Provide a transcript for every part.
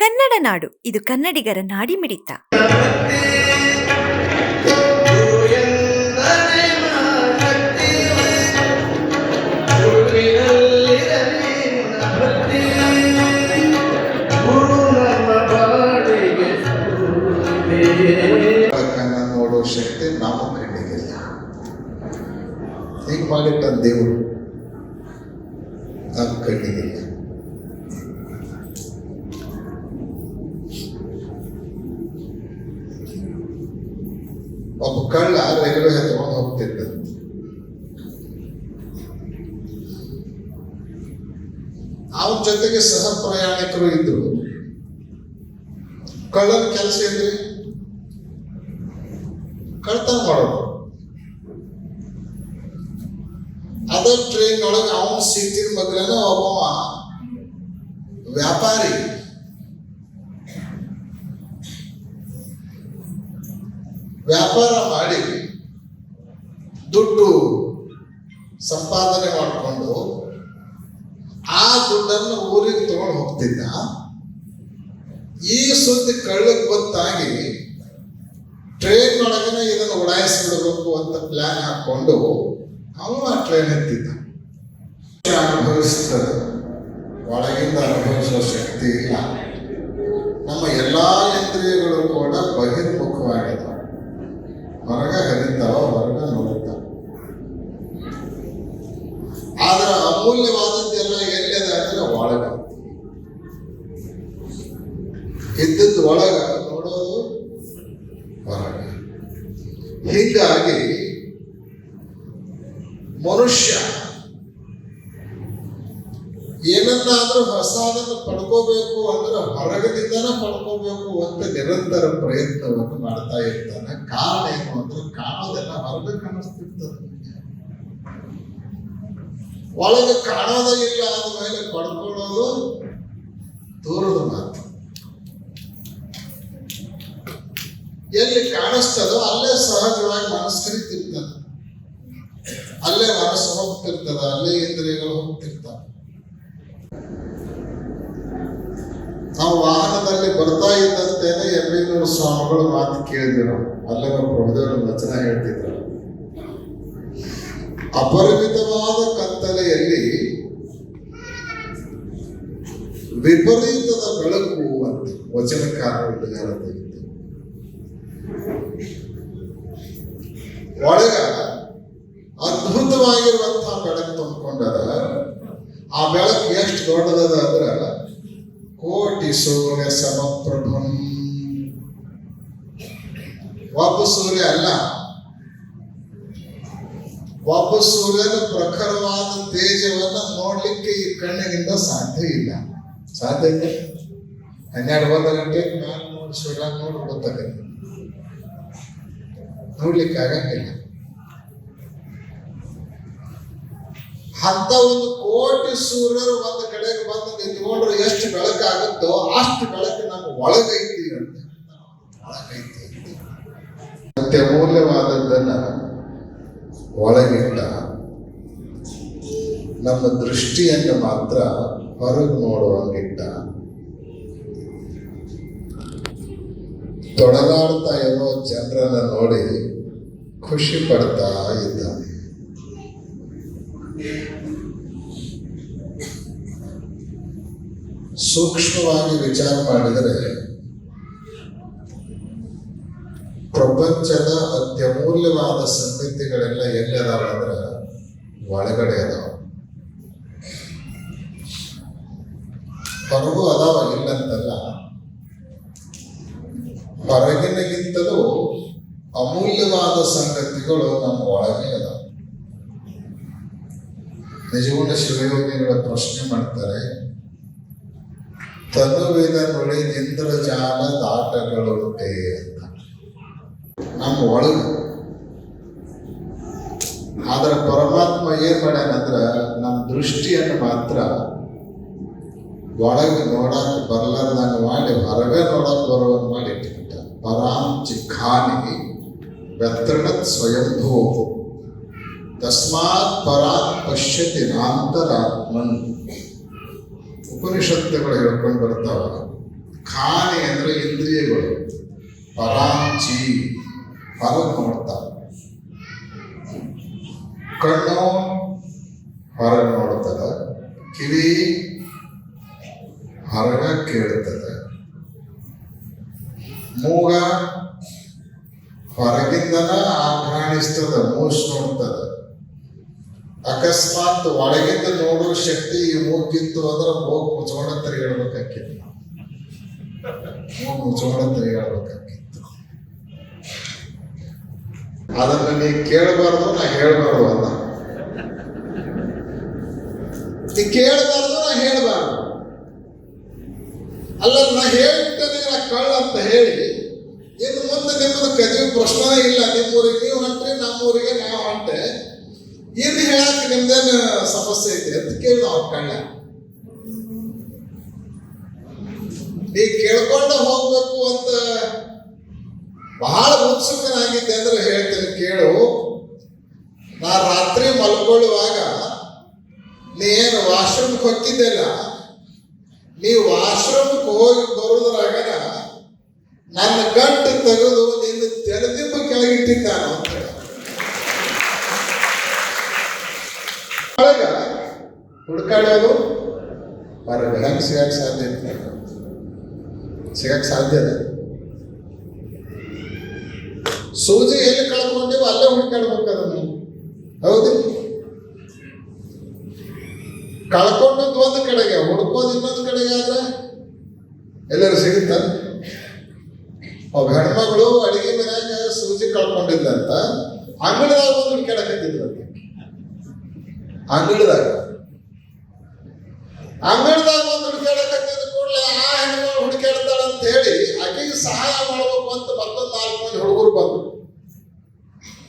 ಕನ್ನಡ ನಾಡು, ಇದು ಕನ್ನಡಿಗರ ನಾಡಿಮಿಡಿತ. ನೋಡೋ ಶಕ್ತಿ ನಮ್ಮ ಕಣ್ಣಿಗಿಲ್ಲ. ಹೀಗೆ ಮಾಡಿಟ್ಟ ದೇವರು ನಮ್ಮ ಕಣ್ಣಿಗಿಲ್ಲ. ಒಬ್ಬ ಕಳ್ಳ ರೈಲ್ವೆ ಹತ್ಕೊಂಡು ಹೋಗ್ತಿದ್ದ. ಅವನ ಜೊತೆಗೆ ಸಹ ಪ್ರಯಾಣಿಕರು ಇದ್ರು. ಕಳ್ಳನ ಕೆಲಸ ಏನ್ರಿ? ಕಳ್ತನ ಮಾಡೋದು. ಅದ ಟ್ರೈನ್ ಒಳಗೆ ಅವನ ಸೀಟಿನ ಮಗ್ಲನ ಒಬ್ಬ ವ್ಯಾಪಾರಿ ವ್ಯಾಪಾರ ಮಾಡಿ ದುಡ್ಡು ಸಂಪಾದನೆ ಮಾಡಿಕೊಂಡು ಆ ದುಡ್ಡನ್ನು ಊರಿಗೆ ತಗೊಂಡು ಹೋಗ್ತಿದ್ದ. ಈ ಸುದ್ದಿ ಕಳ್ಳಕ್ಕೆ ಗೊತ್ತಾಗಿ ಟ್ರೈನ್ ಒಳಗನೆ ಇದನ್ನು ಉಡಾಯಿಸಿಬಿಡಬೇಕು ಅಂತ ಪ್ಲಾನ್ ಹಾಕೊಂಡು ಅವನು ಆ ಟ್ರೈನ್ ಎತ್ತಿದ್ದ. ಅನುಭವಿಸ್ತದೆ, ಒಳಗಿಂದ ಅನುಭವಿಸುವ ಶಕ್ತಿ ಇಲ್ಲ. ನಮ್ಮ ಎಲ್ಲಾ ಇಂದ್ರಿಯಗಳು ಕೂಡ ಬಹಿರ್ಮುಖವಾಗಿದೆ. ಹೊರಗ ಹರಿತಾವ, ಹೊರಗ ನೋಡ್ತಾವ. ಆದ್ರೆ ಅಮೂಲ್ಯವಾದದ್ದೆಲ್ಲ ಎಲ್ಲಿದೆ ಅಂದ್ರೆ ಒಳಗ ಇದ್ದದ್ದು, ಒಳಗ ನೋಡೋದು ಹೊರಗ. ಹೀಗಾಗಿ ಮನುಷ್ಯ ಏನನ್ನಾದ್ರೂ ಹೊಸದನ್ನು ಪಡ್ಕೋಬೇಕು ಅಂದ್ರೆ ಹೊರಗದಿಂದನೇ ಪಡ್ಕೋಬೇಕು ಅಂತ ನಿರಂತರ ಪ್ರಯತ್ನವನ್ನು ಮಾಡ್ತಾ ಇರ್ತಾನೆ. ಕಾರಣ ಏನು ಅಂದ್ರೆ ಕಾಣೋದೆಲ್ಲ ಹೊರಗೆ ಕಾಣಿಸ್ತಿರ್ತದೆ. ಒಳಗೆ ಕಾಣೋದೇ ಇಲ್ಲ ಆದ್ಮೇಲೆ ಪಡ್ಕೊಳ್ಳೋದು ದೂರದ ಮಾತು. ಎಲ್ಲಿ ಕಾಣಿಸ್ತದೋ ಅಲ್ಲೇ ಸಹಜವಾಗಿ ಮನಸ್ಸು ಹರಿತಿರ್ತದೆ, ಅಲ್ಲೇ ಮನಸ್ಸು ಹೋಗ್ತಿರ್ತದ, ಅಲ್ಲೇ ಇಂದ್ರಿಯಗಳು ಹೋಗ್ತಿರ್ತಾವ. ನಾವು ವಾಹನದಲ್ಲಿ ಬರ್ತಾ ಇದ್ದಂತೇನೆ ಎಮ್ಮಿನೂರು ಸ್ವಾಮಿಗಳು ಮಾತು ಕೇಳಿದ್ರು. ಅಲ್ಲೇ ಪ್ರಭುದೇವರು ವಚನ ಹೇಳ್ತಿದ್ರು. ಅಪರಿಮಿತವಾದ ಕತ್ತಲೆಯಲ್ಲಿ ವಿಪರೀತದ ಬೆಳಕು ಅಂತ ವಚನಕಾರರು ಹೇಳುತ್ತೆ. ಒಳಗ ಅದ್ಭುತವಾಗಿರುವಂತಹ ಬೆಳಕು ತುಂಬಿಕೊಂಡದ. ಆ ಬೆಳಕು ಎಷ್ಟು ದೊಡ್ಡದದ ಅಂದ್ರೆ ಕೋಟಿ ಸೂರ್ಯ ಸಮಪ್ರಭಂ. ಒಬ್ಬ ಸೂರ್ಯ ಅಲ್ಲ, ಒಬ್ಬ ಸೂರ್ಯನ ಪ್ರಖರವಾದ ತೇಜವನ್ನ ನೋಡ್ಲಿಕ್ಕೆ ಈ ಕಣ್ಣಿಗಿಂತ ಸಾಧ್ಯ ಇಲ್ಲ. ಸಾಧ್ಯ ಇಲ್ಲ. 12 ಗಂಟೆ ಮ್ಯಾಲ ನೋಡಿ ಸೂರ್ಯ ನೋಡಿ ಗೊತ್ತಾಗತ್ತೆ, ನೋಡ್ಲಿಕ್ಕೆ ಆಗಂಗಿಲ್ಲ. ಅಂತ ಒಂದು ಕೋಟಿ ಸೂರ್ಯರು ಒಂದು ಕಡೆಗೆ ಬಂದು ನಿಂತ್ಕೊಂಡ್ರೆ ಎಷ್ಟು ಬೆಳಕಾಗುತ್ತೋ ಅಷ್ಟು ಬೆಳಕು ನಮ್ಮ ಒಳಗೈತಿ ಅಂತ. ಒಳಗೈತಿ ಅತ್ಯಮೂಲ್ಯವಾದದ್ದನ್ನ ಒಳಗಿಟ್ಟ ನಮ್ಮ ದೃಷ್ಟಿಯನ್ನು ಮಾತ್ರ ಹೊರಗೆ ನೋಡುವಂಗಿಟ್ಟ. ತೊಡಲಾಡ್ತಾ ಇರೋ ಜನರನ್ನ ನೋಡಿ ಖುಷಿ ಪಡ್ತಾ ಇದ್ದಾನೆ. ಸೂಕ್ಷ್ಮವಾಗಿ ವಿಚಾರ ಮಾಡಿದರೆ ಪ್ರಪಂಚದ ಅತ್ಯಮೂಲ್ಯವಾದ ಸಂಗತಿಗಳೆಲ್ಲ ಎಲ್ಲದಾವ ಅಂದ್ರೆ ಒಳಗಡೆ ಅದಾವ. ಹೊರಗೂ ಅದಾವ, ಇಲ್ಲಂತಲ್ಲ. ಹೊರಗಿನಗಿಂತಲೂ ಅಮೂಲ್ಯವಾದ ಸಂಗತಿಗಳು ನಮ್ಮ ಒಳಗೆ ಅದಾವ. ನಿಜಗುಣ ಶಿವಯೋಗಿಗಳ ಪ್ರಶ್ನೆ ಮಾಡ್ತಾರೆ, ತನುವಿನ ನುಳಿದಿಂದ್ರಜಾಲ ದಾಟಗಳುಂಟೆ ಅಂತ. ನಮ್ಮ ಒಳಗೆ ಆದ್ರೆ ಪರಮಾತ್ಮ ಏನ್ ಮಾಡ್ಯಾನಂದ್ರ ನಮ್ಮ ದೃಷ್ಟಿಯನ್ನು ಮಾತ್ರ ಒಳಗೆ ನೋಡಕ್ ಬರ್ಲಾರ್ದಂಗ ಮಾಡಿ ಹೊರಗೆ ನೋಡಕ್ ಬರುವಂಗ ಮಾಡಿ ಇಟ್ಬಿಟ್ಟ. ಪರಾಂಚಿ ಖಾನಿ ವ್ಯತ್ರಣತ್ ಸ್ವಯಂಭೂ ತಸ್ಮಾತ್ ಪರಾತ್ ಪಶ್ಯತಿ ನಾಂತರಾತ್ಮನ್. ಉಪನಿಷತ್ತುಗಳು ಹೇಳ್ಕೊಂಡು ಬರ್ತಾವ. ಕಾಣೆ ಅಂದ್ರೆ ಇಂದ್ರಿಯಗಳು, ಪರಾಂಚಿ ಹೊರಗೆ ನೋಡ್ತಾವ, ಕಣ್ಣು ಹೊರಗೆ ನೋಡ್ತದ, ಕಿವಿ ಹೊರಗ ಕೇಳ್ತದ, ಮೂಗ ಹೊರಗಿಂದನ ಆಘ್ರಾಣಿಸ್ತದ, ಮೂಸ್ ನೋಡ್ತದ. ಅಕಸ್ಮಾತ್ ಒಳಗಿಂದ ನೋಡೋ ಶಕ್ತಿ ಈ ಮೂಗಿತ್ತು ಅಂದ್ರೆ ಮೂಗ್ ಮುಚ್ಕೊಂಡ ತಿರುಗಾಡ್ಬೇಕಾಕಿತ್ತು, ಮೂಗ್ ಮುಚ್ಕೊಂಡ ತಿರುಗಾಡ್ಬೇಕಾಕಿತ್ತು. ಅದನ್ನ ನೀ ಕೇಳಬಾರ್ದು, ನಾ ಹೇಳ್ಬಾರ್ದು ಅಲ್ಲ, ನೀ ಕೇಳಬಾರ್ದು, ನಾ ಹೇಳ್ಬಾರ್ದು ಅಲ್ಲ. ನಾ ಹೇಳ್ಬಿಟ್ಟೆ ನಾ ಕಳ್ಳ ಅಂತ ಹೇಳಿ ಇನ್ನು ಮುಂದೆ ನಿಮ್ಮದು ಕದಿವಿ ಪ್ರಶ್ನೆ ಇಲ್ಲ. ನಿಮ್ಮೂರಿಗೆ ನೀವು ಹೊಂಟ್ರಿ, ನಮ್ಮೂರಿಗೆ ನಾವು ಹೊಂಟೆ, ಇನ್ನು ಹೇಳಕ್ ನಿಮ್ದೇನು ಸಮಸ್ಯೆ ಐತಿ ಅಂತ ಕೇಳಿ ನಾವು ಕಳ್ಳ. ನೀ ಕೇಳ್ಕೊಂಡು ಹೋಗ್ಬೇಕು ಅಂತ ಬಹಳ ಉತ್ಸುಕನಾಗಿದ್ದೆ ಅಂದ್ರೆ ಹೇಳ್ತೇನೆ ಕೇಳು. ನಾ ರಾತ್ರಿ ಮಲ್ಕೊಳ್ಳುವಾಗ ನೀನು ವಾಶ್ರೂಮ್ಗೆ ಹೋಗ್ತಿದ್ದೆಲ್ಲ, ನೀವು ವಾಶ್ರೂಮ್ಗೆ ಹೋಗಿ ಬರುದ್ರಾಗ ನನ್ನ ಗಂಟು ತೆಗೆದು ನಿನ್ನ ತೆರೆದಿಬ್ಬ ಕೆಳಗಿಟ್ಟಿದ್ದಾನ ಅಂತ ಹೇಳಿ ಒಳಗ ಹುಡ್ಕಾಡೋದು ಹೊರಗೆ ಹೆಂಗೆ ಸಿಗಕ್ಕೆ ಸಾಧ್ಯ ಐತೆ? ಸಿಗಕ್ಕೆ ಸಾಧ್ಯ ಅದ. ಸೂಜಿ ಎಲ್ಲಿ ಕಳ್ಕೊಂಡಿವ ಅಲ್ಲೇ ಹುಡ್ಕಾಡ್ಬೇಕದ ನೀವು, ಹೌದು? ಕಳ್ಕೊಂಡದ್ದು ಒಂದು ಕಡೆಗೆ, ಹುಡ್ಕೋದು ಇನ್ನೊಂದು ಕಡೆಗೆ ಆದ್ರೆ ಎಲ್ಲರೂ ಸಿಗುತ್ತ. ಒಬ್ಬ ಹೆಣ್ಮಗಳು ಅಡಿಗೆ ಮನ್ಯಾಗ ಸೂಜಿ ಕಳ್ಕೊಂಡಿದ್ದಂತ ಅಂಗಡಿದಾಗ ಒಂದು ಹುಡ್ಕಾಡಕತ್ತಿದ್ರಂತೆ. ಅಂಗಡಿದಾಗ ಒಂದು ಹುಡುಕಾಡಕತ್ತಿದ ಕೂಡಲೇ ಆ ಹೆಣ್ಮಗಳು ಹುಡುಕಾಡ್ತಾಳ ಅಂತ ಹೇಳಿ ಆಕೆಗೆ ಸಹಾಯ ಮಾಡ್ಬೇಕು ಅಂತ ಮತ್ತೊಂದು 4 ಮಂದಿ ಹುಡುಗರು ಬಂದ್ರು,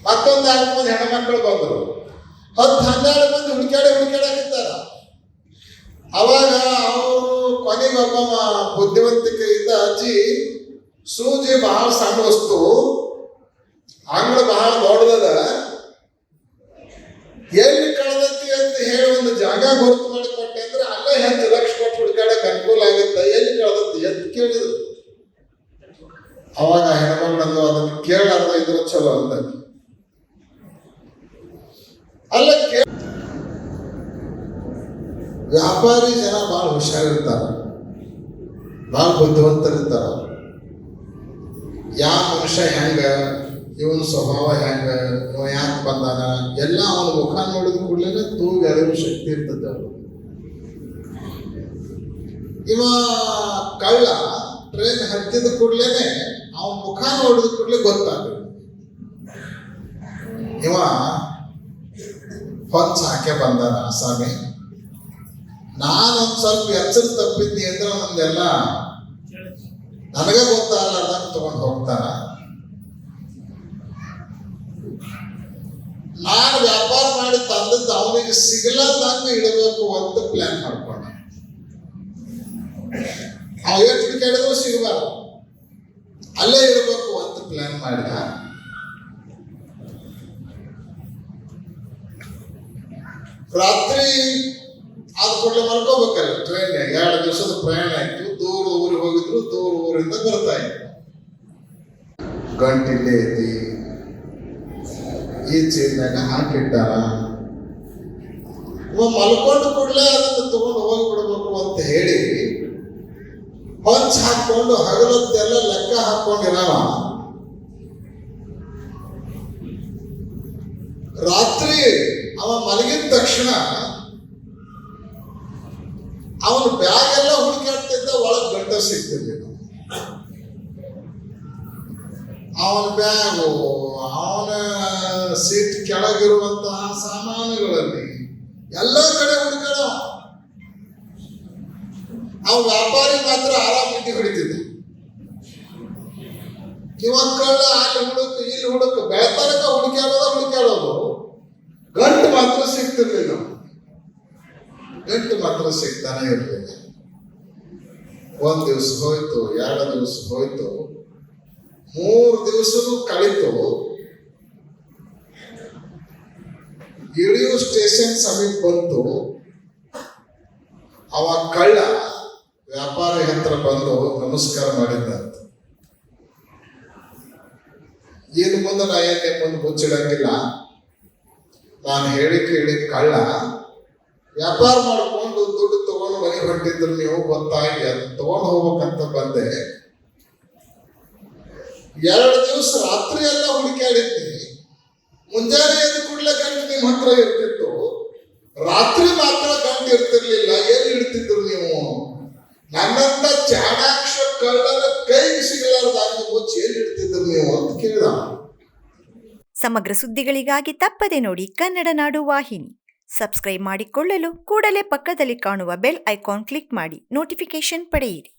ಮತ್ತೊಂದು 4 ಮಂದಿ ಹೆಣ್ಮಕ್ಳು ಬಂದ್ರು, 10-12 ಮಂದಿ ಹುಡುಕಾಡಕತ್ತಾರ. ಅವಾಗ ಅವರು ಕೊನೆಗೊಬ್ಬ ಬುದ್ಧಿವಂತಿಕೆಯಿಂದ ಅಜ್ಜಿ, ಸೂಜಿ ಬಹಳ ಸಣ್ಣ ವಸ್ತು, ಅಂಗಳ ಬಹಳ ದೊಡ್ಡದ, ಎಲ್ಲಿ ಕಳೆದತಿ ಅಂತ ಹೇಳಿ ಒಂದು ಜಾಗ ಗುರುತು ಮಾಡಿ ಕೊಟ್ಟೆ ಅಂದ್ರೆ ಅಲ್ಲೇ 10 ಲಕ್ಷ ಕೊಟ್ಟು ಹುಡುಕಾಡಕ್ ಅನುಕೂಲ ಆಗುತ್ತೆ. ಎಲ್ಲಿ ಕಳೆದತಿ ಅಂತ ಕೇಳಿದ್ರು. ಅವಾಗ ಹೆಣ್ಮಗಳಂದು ಅದನ್ನು ಕೇಳಾರ್ದ ಇದ್ರ ಚಲೋ ಅಂದ. ಅಲ್ಲ ವ್ಯಾಪಾರಿ ಜನ ಬಹಳ ಹುಷಾರಿರ್ತಾರ, ಬಹಳ ಬುದ್ಧಿವಂತರಿರ್ತಾರ. ಯಾವ ಮನುಷ್ಯ ಹೆಂಗ, ಇವನ ಸ್ವಭಾವ ಹೆಂಗ, ಇವ ಯಾಕೆ ಬಂದಾನ, ಎಲ್ಲ ಅವನ ಮುಖ ನೋಡಿದ ಕೂಡಲೇ ತೂಗಿ ಅರಿವು ಶಕ್ತಿ ಇರ್ತದೆ ಅವರು. ಇವ ಕಳ್ಳ ಟ್ರೈನ್ ಹತ್ತಿದ ಕೂಡಲೇ ಅವನ ಮುಖ ನೋಡಿದ ಕೂಡಲೇ ಗೊತ್ತಾಗ್ತದೆ ಇವ ಹೊಂಚ ಹಾಕೆ ಬಂದಾನ ಸ್ವಾಮಿ. ನಾನೊಂದು ಸ್ವಲ್ಪ ಎಚ್ಚರ ತಪ್ಪಿದ್ನಿ ಅಂದ್ರೆ ಒಂದೆಲ್ಲ ನನಗೆ ಗೊತ್ತಾಗಲಾರ್ದಂಗ ತಗೊಂಡು ಹೋಗ್ತಾನ. ನಾನು ವ್ಯಾಪಾರ ಮಾಡಿ ತಂದದ್ದು ಅವನಿಗೆ ಸಿಗಲಾರ್ದಂಗ ಇಡಬೇಕು ಅಂತ ಪ್ಲಾನ್ ಮಾಡ್ಕೊಂಡ. ಅವ ಎಷ್ಟು ಹುಡುಕಾಡಿದ್ರು ಸಿಗಬಾರ್ದು, ಅಲ್ಲೇ ಇಡಬೇಕು ಅಂತ ಪ್ಲಾನ್ ಮಾಡಿದ. ರಾತ್ರಿ ಆದ ಕೂಡಲೇ ಮಲ್ಕೋಬೇಕಲ್ಲ, ಟ್ರೈನ್ಯಾಗ 2 ದಿವಸದ ಪ್ರಯಾಣ ಆಯ್ತು, ದೂರ ಊರಿಗೆ ಹೋಗಿದ್ರು, ದೂರ ಊರಿಂದ ಬರ್ತಾ ಇದ್ರು. ಗಂಟಿಲ್ಲೇ ಐತಿ, ಈ ಚೀಲ್ನಾಗ ಹಾಕಿಟ್ಟಾರ. ಮಲ್ಕೊಂಡು ಕೂಡಲೇ ಅದನ್ನು ತಗೊಂಡು ಹೋಗಿಬಿಡ್ಬೇಕು ಅಂತ ಹೇಳಿ ಹೊಂಚ ಹಾಕೊಂಡು ಹಗಲತ್ತೆಲ್ಲ ಲೆಕ್ಕ ಹಾಕೊಂಡಿರವ. ರಾತ್ರಿ ಅವ ಮಲಗಿದ ತಕ್ಷಣ ಅವನ ಬ್ಯಾಗ್ ಎಲ್ಲ ಹುಡುಕಾಡ್ತಿದ್ದ, ಒಳಗೆ ಗಂಟ ಸಿಗ್ತಿರ್ಲಿಲ್ಲ. ಅವನ ಬ್ಯಾಗು, ಅವನ ಸೀಟ್ ಕೆಳಗಿರುವಂತಹ ಸಾಮಾನುಗಳಲ್ಲಿ ಎಲ್ಲ ಕಡೆ ಹುಡುಕಾಡ. ಅವ ವ್ಯಾಪಾರಿ ಮಾತ್ರ ಆರಾಮ್ ನಿದ್ದೆ ಹೊಡಿತಿದ್ದ. ಇವಾಗ ಕಳ್ಳ ಅಲ್ಲಿ ಹುಡುಕು ಇಲ್ಲಿ ಹುಡುಕು ಬೆಳತನಕ ಹುಡುಕಾಡೋದು, ಗಂಟು ಮಾತ್ರ ಸಿಗ್ತಿರ್ಲಿಲ್ಲ. ಗಂಟು ಮಾತ್ರ ಸಿಗ್ತಾನೆ ಇರಲಿಲ್ಲ. 1 ದಿವಸ ಹೋಯ್ತು, 2 ದಿವಸ ಹೋಯ್ತು, 3 ದಿವಸನೂ ಕಳಿತು. ಇಳಿಯೋ ಸ್ಟೇಷನ್ ಸಮೀಪ ಬಂತು. ಅವ ಕಳ್ಳ ವ್ಯಾಪಾರಿ ಹತ್ರ ಬಂದು ನಮಸ್ಕಾರ ಮಾಡಿದ್ದಂತ. ಇನ್ನು ಮುಂದೆ ನಾ ಏನೇ ಮುಂದೆ ಮುಚ್ಚಿಡಂಗಿಲ್ಲ, ನಾನು ಹೇಳಿ ಕೇಳಿ ಕಳ್ಳ, ವ್ಯಾಪಾರ ಮಾಡ್ಕೊಂಡು ದುಡ್ಡು ತಗೊಂಡು ಮನೆಗೆ ಹೊಂಟಿದ್ರು ನೀವು ಗೊತ್ತಾಗಿ ಅದು ತಗೊಂಡು ಹೋಗ್ಬೇಕಂತ ಬಂದೆ. 2 ದಿವಸ ರಾತ್ರಿ ಎಲ್ಲ ಹುಡುಕಾಡಿದ್ನಿ. ಮುಂಜಾನೆ ಎದ್ದು ಕೂಡಲೇ ಗಂಟು ನಿಮ್ಮ ಹತ್ರ ಇರ್ತಿತ್ತು, ರಾತ್ರಿ ಮಾತ್ರ ಗಂಟು ಇರ್ತಿರ್ಲಿಲ್ಲ. ಎಲ್ಲಿ ಇಡ್ತಿದ್ರು ನೀವು? ನನ್ನಂತ ಚಾಣಾಕ್ಷ ಕಳ್ಳನ ಕೈಗೆ ಸಿಗಲಾರ್ದಾಗಿ ಮುಚ್ಚಿ ಎಲ್ಲಿ ಇಡ್ತಿದ್ರು ನೀವು ಅಂತ ಕೇಳಿದ. ಸಮಗ್ರ ಸುದ್ದಿಗಳಿಗಾಗಿ ತಪ್ಪದೆ ನೋಡಿ ಕನ್ನಡ ನಾಡು ವಾಹಿನಿ. ಸಬ್ಸ್ಕ್ರೈಬ್ ಮಾಡಿಕೊಳ್ಳಲು ಕೂಡಲೇ ಪಕ್ಕದಲ್ಲಿ ಕಾಣುವ ಬೆಲ್ ಐಕಾನ್ ಕ್ಲಿಕ್ ಮಾಡಿ ನೋಟಿಫಿಕೇಶನ್ ಪಡೆಯಿರಿ.